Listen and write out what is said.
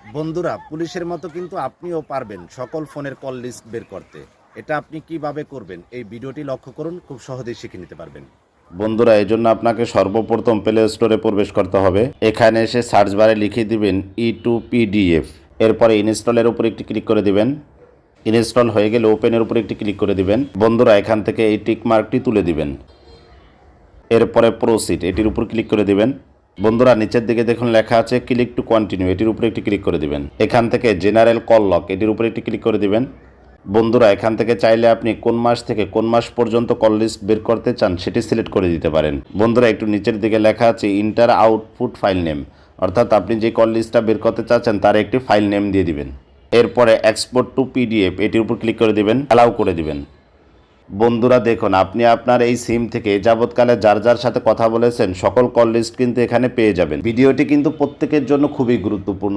বন্ধুরা, পুলিশের মতো কিন্তু আপনিও পারবেন সকল ফোনের কল লিস্ট বের করতে। এটা আপনি কিভাবে করবেন এই ভিডিওটি লক্ষ্য করুন, খুব সহজেই শিখে নিতে পারবেন। বন্ধুরা, এই জন্য আপনাকে সর্বপ্রথম প্লে স্টোরে প্রবেশ করতে হবে। এখানে এসে সার্চ বারে লিখে দিবেন E2PDF। এরপরে ইনস্টলের উপর একটি ক্লিক করে দিবেন। ইনস্টল হয়ে গেলে ওপেনের উপর একটি ক্লিক করে দিবেন। বন্ধুরা, এখান থেকে এই টিক মার্কটি তুলে দিবেন। এরপরে প্রোসিড এটির উপর ক্লিক করে দিবেন। বন্ধুরা, নিচের দিকে দেখুন লেখা আছে ক্লিক টু কন্টিনিউ, এটির উপরে একটি ক্লিক করে দিবেন। এখান থেকে জেনারেল কল লক এটির উপরে একটি ক্লিক করে দিবেন। বন্ধুরা, এখান থেকে চাইলে আপনি কোন মাস থেকে কোন মাস পর্যন্ত কল লিস্ট বের করতে চান সেটি সিলেক্ট করে দিতে পারেন। বন্ধুরা, একটু নিচের দিকে লেখা আছে ইন্টার আউটপুট ফাইল নেম, অর্থাৎ আপনি যে কল লিস্টটা বের করতে চাচ্ছেন তার একটি ফাইল নেম দিয়ে দিবেন। এরপরে এক্সপোর্ট টু পিডিএফ এটির উপর ক্লিক করে দিবেন, অ্যালাউ করে দিবেন। বন্ধুরা, দেখুন আপনি আপনার এই সিম থেকে যাবৎকালে যার যার সাথে কথা বলেছেন সকল কল লিস্ট কিন্তু এখানে পেয়ে যাবেন। ভিডিওটি কিন্তু প্রত্যেকের জন্য খুবই গুরুত্বপূর্ণ।